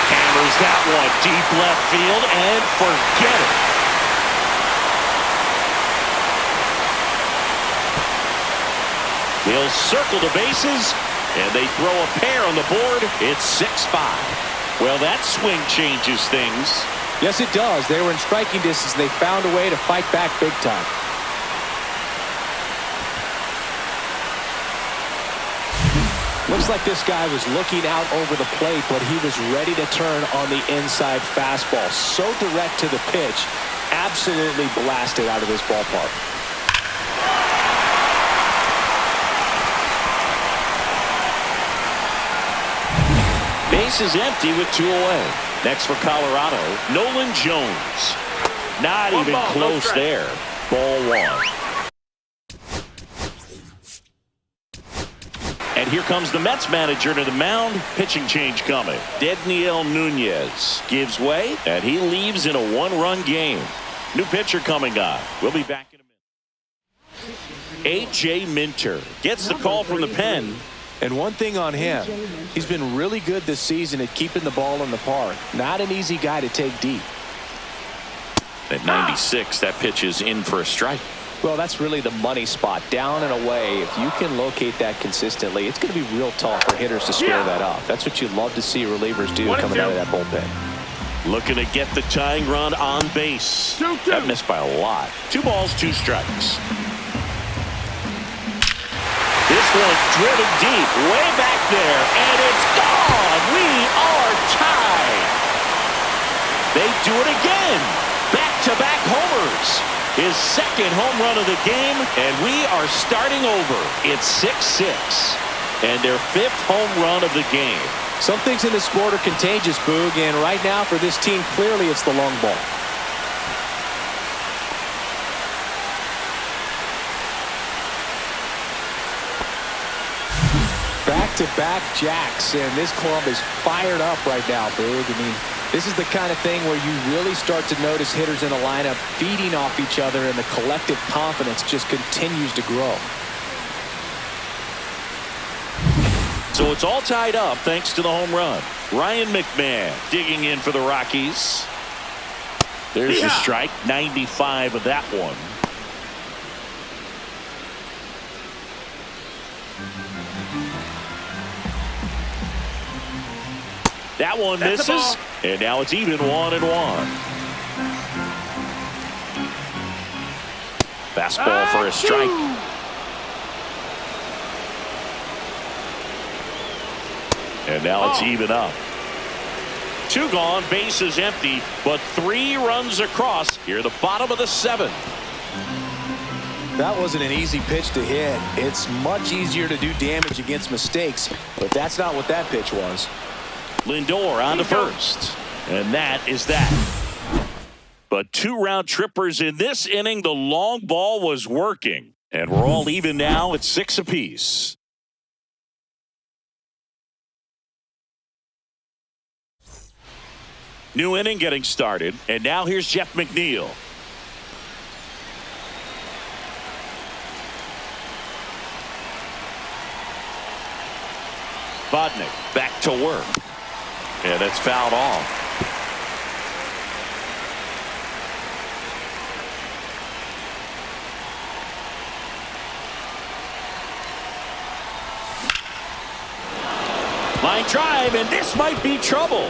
Hammers that one deep left field, and forget it. He'll circle the bases. And they throw a pair on the board. It's 6-5. Well, that swing changes things. Yes, it does. They were in striking distance. They found a way to fight back big time. Looks like this guy was looking out over the plate, but he was ready to turn on the inside fastball. So direct to the pitch. Absolutely blasted out of this ballpark. Base is empty with 2 away. Next for Colorado, Nolan Jones. Not even close there. Ball 1. And here comes the Mets manager to the mound. Pitching change coming. Daniel Nunez gives way, and he leaves in a 1-run game. New pitcher coming on. We'll be back in a minute. A.J. Minter gets the call from the pen. And one thing on him, he's been really good this season at keeping the ball in the park. Not an easy guy to take deep. At 96, that pitch is in for a strike. Well, that's really the money spot, down and away. If you can locate that consistently, it's going to be real tough for hitters to square that up. That's what you'd love to see relievers do coming out of that bullpen. Looking to get the tying run on base. 2-2. That missed by a lot. 2 balls, 2 strikes. This one driven deep, way back there, and it's gone. We are tied. They do it again. Back-to-back homers. His second home run of the game, and we are starting over. It's 6-6, and their 5th home run of the game. Some things in this sport are contagious, Boog, and right now for this team, clearly it's the long ball. Back-to-back jacks, and this club is fired up right now, Boog. I mean, this is the kind of thing where you really start to notice hitters in a lineup feeding off each other, and the collective confidence just continues to grow. So it's all tied up thanks to the home run. Ryan McMahon digging in for the Rockies. There's the strike, 95 of that one. That one misses, and now it's even 1-1. Fastball for a strike. And now it's even up. 2 gone, bases empty, but 3 runs across. Here, the bottom of the 7th. That wasn't an easy pitch to hit. It's much easier to do damage against mistakes, but that's not what that pitch was. Lindor on to first, and that is that. But 2 round trippers in this inning. The long ball was working, and we're all even now at 6 apiece. New inning getting started, and now here's Jeff McNeil. Bodnick back to work. And it's fouled off. Line drive, and this might be trouble.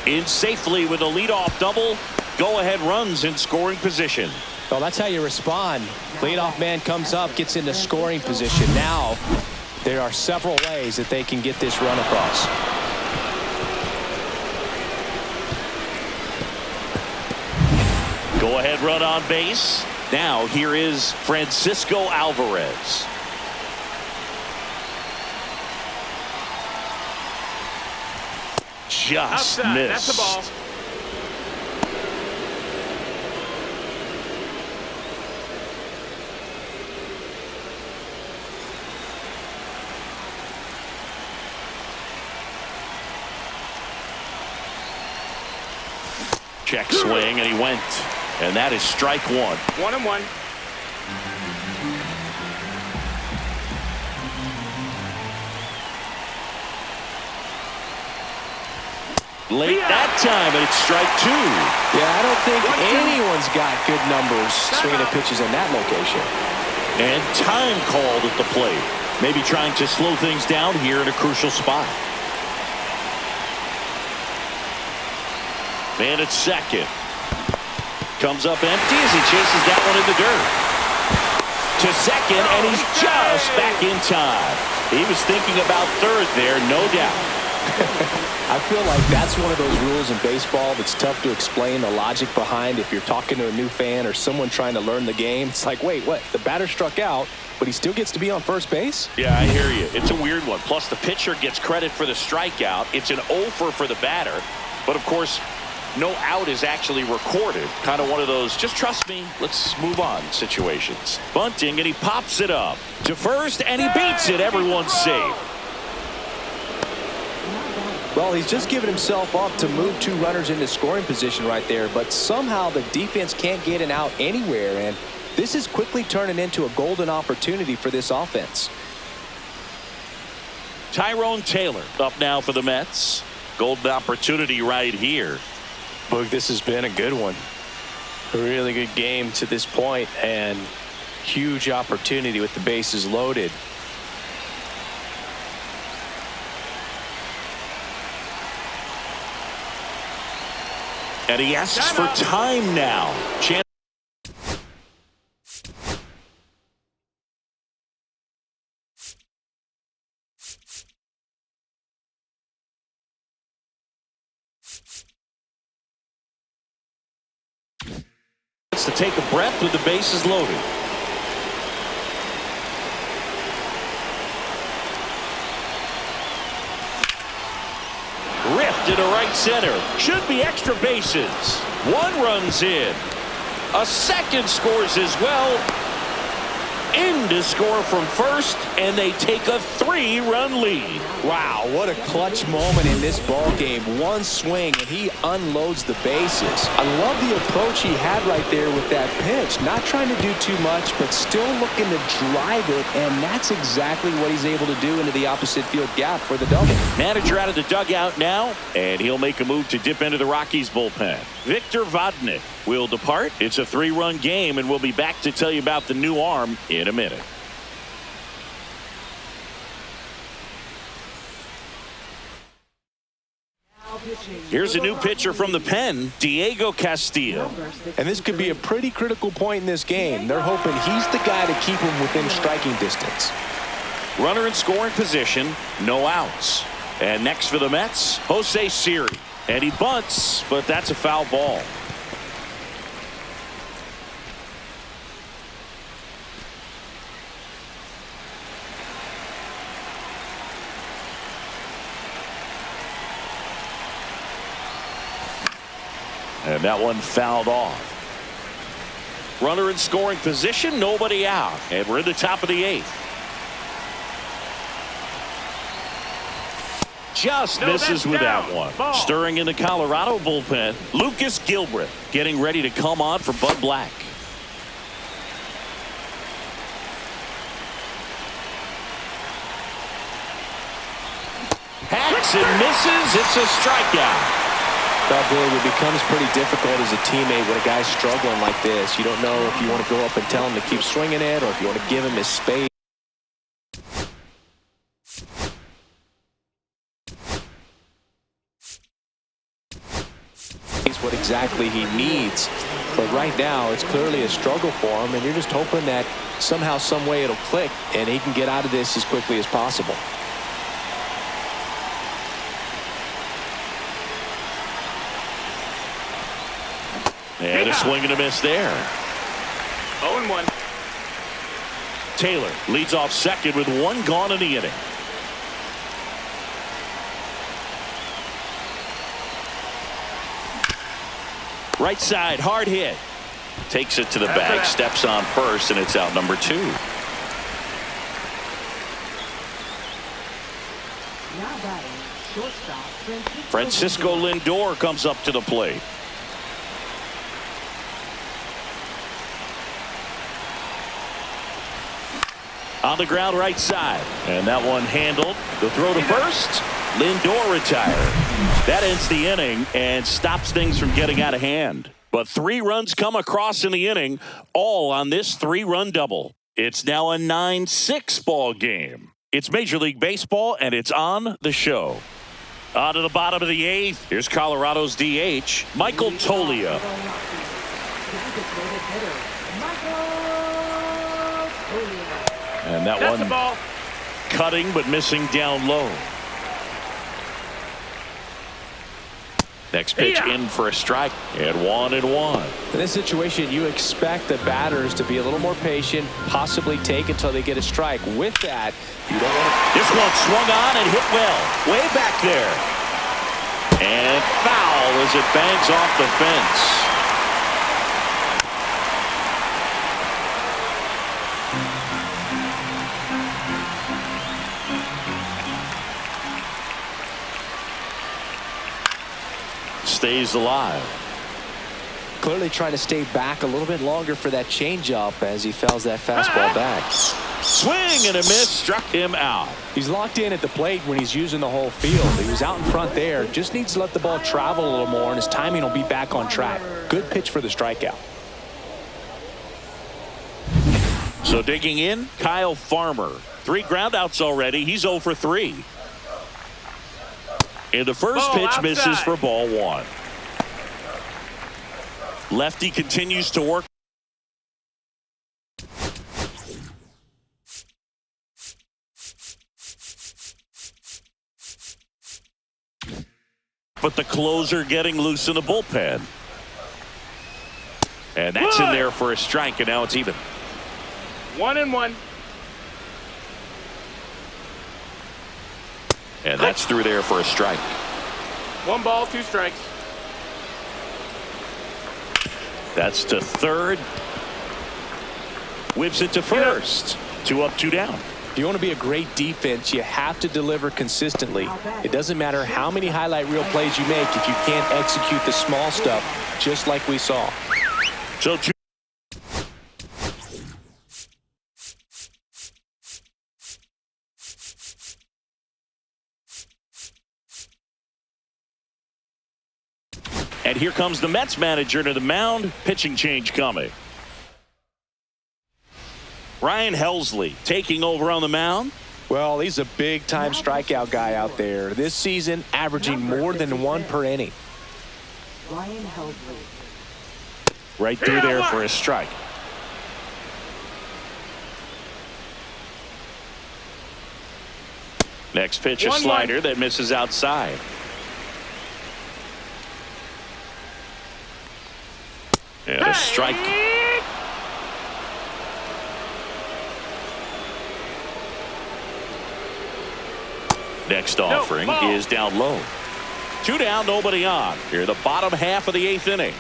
In safely with a leadoff double. Go-ahead runs in scoring position. Well, that's how you respond. Leadoff man comes up, gets into scoring position. Now, there are several ways that they can get this run across. Go-ahead run on base. Now, here is Francisco Alvarez. Just outside. missed. That's a ball. Check swing, and he went. And that is strike 1. 1-1. Late that time, and it's strike 2. Yeah, I don't think anyone's got good numbers swinging at pitches in that location. And time called at the plate. Maybe trying to slow things down here in a crucial spot. Man at second. Comes up empty as he chases that one in the dirt. To second, and he's just back in time. He was thinking about third there, no doubt. I feel like that's one of those rules in baseball that's tough to explain the logic behind if you're talking to a new fan or someone trying to learn the game. It's like, wait, what? The batter struck out, but he still gets to be on first base? Yeah, I hear you. It's a weird one. Plus, the pitcher gets credit for the strikeout. It's an 0 for the batter. But, of course, no out is actually recorded. Kind of one of those, just trust me, let's move on situations. Bunting, and he pops it up to first, and he beats it. Everyone's safe. Well, he's just given himself up to move 2 runners into scoring position right there, but somehow the defense can't get an out anywhere, and this is quickly turning into a golden opportunity for this offense. Tyrone Taylor up now for the Mets. Golden opportunity right here. Boog, this has been a good one. A really good game to this point, and huge opportunity with the bases loaded. And he asks for time now. To take a breath with the bases loaded. Ripped into right center. Should be extra bases. One runs in. A second scores as well. In to score from first, and they take a 3-run lead. Wow, what a clutch moment in this ball game. One swing, and he unloads the bases. I love the approach he had right there with that pitch. Not trying to do too much, but still looking to drive it, and that's exactly what he's able to do into the opposite field gap for the double. Manager out of the dugout now, and he'll make a move to dip into the Rockies bullpen. Victor Vodnik will depart. It's a 3-run game, and we'll be back to tell you about the new arm in a minute. Here's a new pitcher from the pen, Diego Castillo. And this could be a pretty critical point in this game. They're hoping he's the guy to keep him within striking distance. Runner in scoring position, no outs. And next for the Mets, Jose Siri. And he bunts, but that's a foul ball. And that one fouled off. Runner in scoring position, nobody out. And we're in the top of the 8th. Just misses with that one. Ball. Stirring in the Colorado bullpen, Lucas Gilbreth getting ready to come on for Bud Black. Hacks and misses. It's a strikeout. That boy, it becomes pretty difficult as a teammate when a guy's struggling like this. You don't know if you want to go up and tell him to keep swinging it or if you want to give him his space. What exactly he needs, but right now it's clearly a struggle for him, and you're just hoping that somehow, some way it'll click and he can get out of this as quickly as possible. And a swing and a miss there. 0-1. Taylor leads off second with one gone in the inning. Right side, hard hit. Takes it to the bag, steps on first, and it's out number 2. Now batting, shortstop Francisco Lindor comes up to the plate. On the ground right side, and that one handled. The throw to first. Lindor retired. That ends the inning and stops things from getting out of hand. But 3 runs come across in the inning, all on this 3-run double. It's now a 9-6 ball game. It's Major League Baseball, and it's on the show. On to the bottom of the 8th. Here's Colorado's DH, Michael Toglia. And that That's one the ball. cutting but missing down low. Next pitch in for a strike at 1-1. In this situation, you expect the batters to be a little more patient, possibly take until they get a strike. With that, you don't want to... This one swung on and hit well. Way back there. And foul as it bangs off the fence. Stays alive. Clearly trying to stay back a little bit longer for that changeup as he fouls that fastball back. Swing and a miss, struck him out. He's locked in at the plate when he's using the whole field. He was out in front there. Just needs to let the ball travel a little more, and his timing will be back on track. Good pitch for the strikeout. So digging in, Kyle Farmer. 3 groundouts already. He's 0 for 3. And the first Ball pitch outside. misses for ball 1. Lefty continues to work. But the closer getting loose in the bullpen. And that's in there for a strike, and now it's even. 1-1. And that's through there for a strike. 1 ball, 2 strikes. That's to third. Whips it to first. 2 up, 2 down. If you want to be a great defense, you have to deliver consistently. It doesn't matter how many highlight reel plays you make if you can't execute the small stuff, just like we saw. So and here comes the Mets manager to the mound. Pitching change coming. Ryan Helsley taking over on the mound. Well, he's a big-time strikeout guy out there. This season, averaging more than 1 per inning. Ryan Helsley. Right through there for a strike. Next pitch, a 1-1. slider that misses outside. And a strike. Next offering is down low. 2 down, nobody on. Here, the bottom half of the 8th inning.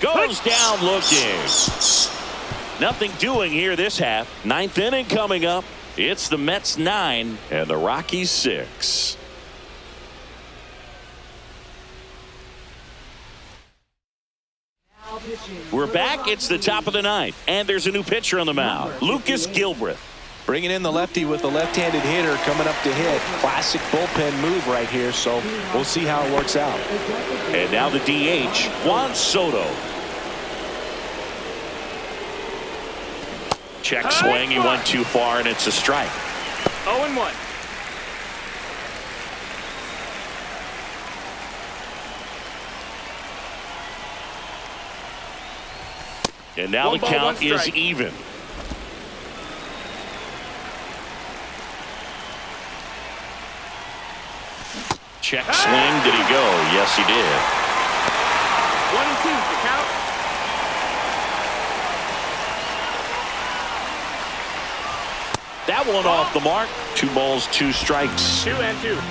Goes down looking. Nothing doing here this half. 9th inning coming up. It's the Mets 9 and the Rockies 6. We're back. It's the top of the 9th. And there's a new pitcher on the mound. Lucas Gilbreth. Bringing in the lefty with a left-handed hitter coming up to hit. Classic bullpen move right here, so we'll see how it works out. And now the DH, Juan Soto. Check swing. He went too far, and it's a strike. 0-1. And now the 1 ball, count 1 is strike. even. Check swing. Did he go? Yes, he did. 1-2. The count. That one off the mark. 2 balls, 2 strikes. 2-2.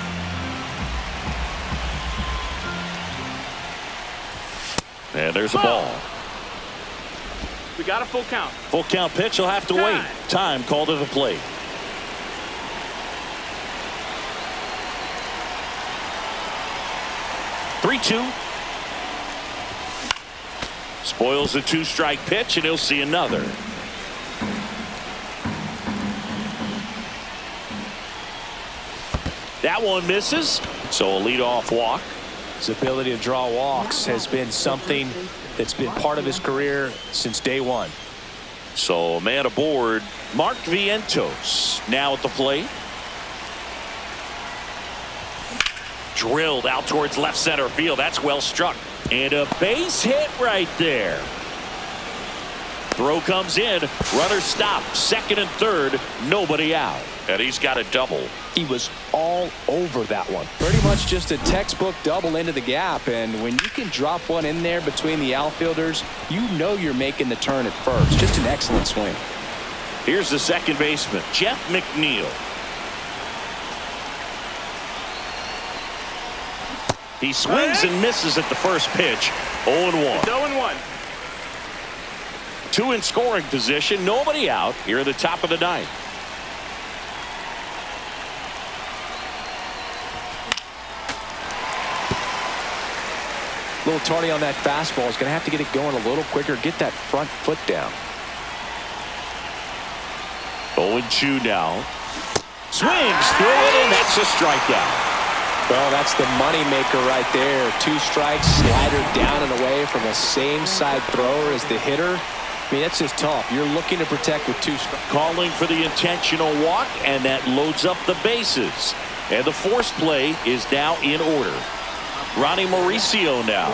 And there's a ball. We got a full count. Full count pitch. He'll have to wait. Time called to the plate. Three-two. Spoils the 2-strike pitch, and he'll see another. That one misses. So a leadoff walk. His ability to draw walks has been something that's been part of his career since day 1. So a man aboard, Mark Vientos, now at the plate. Drilled out towards left center field. That's well struck. And a base hit right there. Throw comes in. Runner stopped. Second and third. Nobody out. And he's got a double. He was all over that one. Pretty much just a textbook double into the gap. And when you can drop one in there between the outfielders, you know you're making the turn at first. Just an excellent swing. Here's the second baseman, Jeff McNeil. He swings and misses at the first pitch. 0-1. 0-1. 2 in scoring position. Nobody out. Here at the top of the 9th. A little tardy on that fastball. Is going to have to get it going a little quicker. Get that front foot down. 0-2 now. Swings through it, and that's a strikeout. Well, that's the money maker right there. 2 strikes, slider down and away from the same side thrower as the hitter. I mean, that's just tough. You're looking to protect with 2 strikes. Calling for the intentional walk, and that loads up the bases. And the force play is now in order. Ronnie Mauricio now.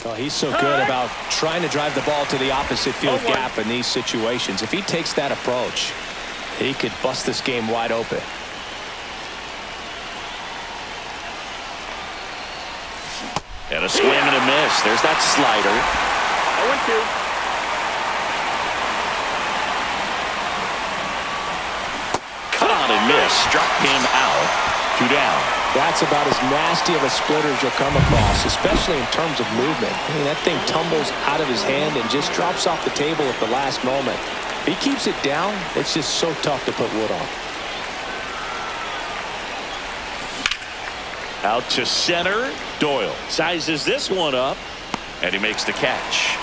Oh, he's so good about trying to drive the ball to the opposite field gap in these situations. If he takes that approach, he could bust this game wide open. And a swing and a miss. There's that slider. 0-2. Caught and missed. Struck him out. 2 down. That's about as nasty of a splitter as you'll come across, especially in terms of movement. I mean, that thing tumbles out of his hand and just drops off the table at the last moment. If he keeps it down, it's just so tough to put wood on. Out to center. Doyle sizes this one up, and he makes the catch.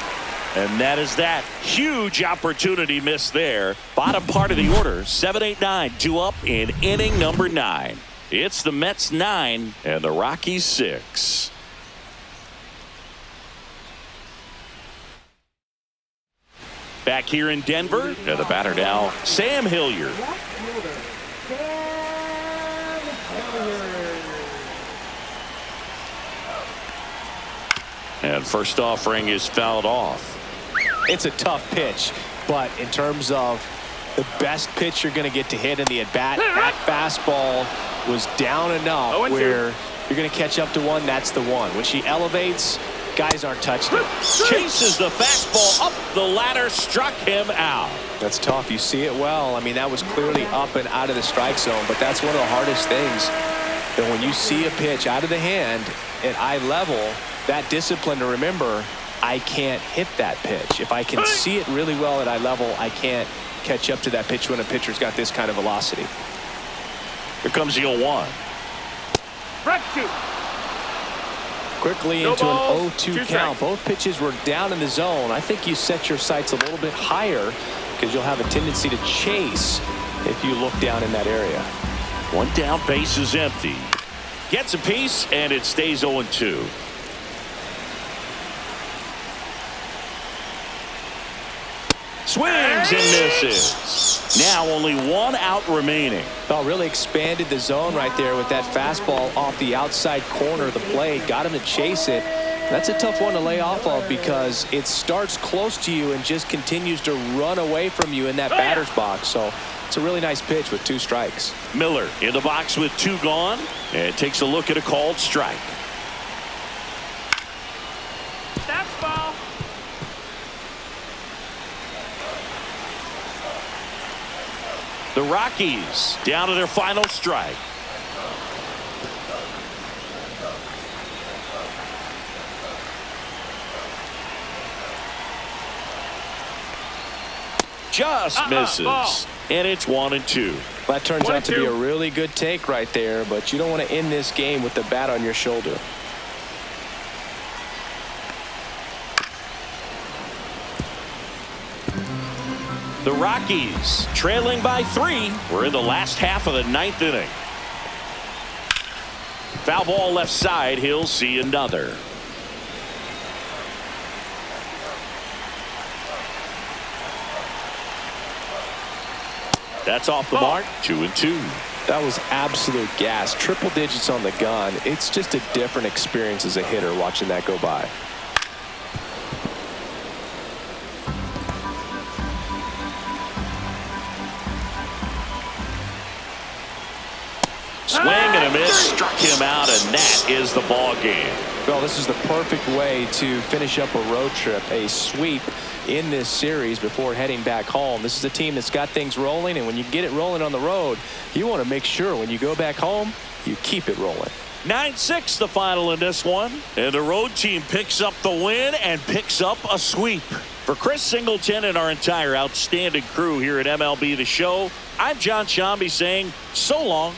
And that is that. Huge opportunity missed there. Bottom part of the order, 7-8-9, 2 up in inning number 9. It's the Mets 9 and the Rockies 6. Back here in Denver, and the batter now, Sam Hilliard. And first offering is fouled off. It's a tough pitch, but in terms of the best pitch you're going to get to hit in the at-bat, that fastball was down enough where you're going to catch up to one. That's the one. When she elevates, guys aren't touching it. Chases the fastball up the ladder, struck him out. That's tough. You see it well. I mean, that was clearly up and out of the strike zone, but that's one of the hardest things. That when you see a pitch out of the hand at eye level, that discipline to remember, I can't hit that pitch. If I can see it really well at eye level, I can't catch up to that pitch when a pitcher's got this kind of velocity. Here comes the 0-1. Quickly into an 0-2 count. Both pitches were down in the zone. I think you set your sights a little bit higher because you'll have a tendency to chase if you look down in that area. One down, base is empty. Gets a piece, and it stays 0-2. Swings and misses. Now only 1 out remaining. Well, really expanded the zone right there with that fastball off the outside corner of the plate. Got him to chase it. That's a tough one to lay off of because it starts close to you and just continues to run away from you in that batter's box. So it's a really nice pitch with 2 strikes. Miller in the box with 2 gone and takes a look at a called strike. That's ball. The Rockies down to their final strike. Just misses. And it's 1-2. That turns out to be a really good take right there, but you don't want to end this game with the bat on your shoulder. The Rockies trailing by 3. We're in the last half of the 9th inning. Foul ball left side. He'll see another. That's off the mark. 2-2. That was absolute gas. Triple digits on the gun. It's just a different experience as a hitter watching that go by. Swing and a miss, struck him out, and that is the ball game. Well, this is the perfect way to finish up a road trip, a sweep in this series before heading back home. This is a team that's got things rolling, and when you get it rolling on the road, you want to make sure when you go back home, you keep it rolling. 9-6 the final in this one, and the road team picks up the win and picks up a sweep. For Chris Singleton and our entire outstanding crew here at MLB The Show, I'm John Shambi saying so long.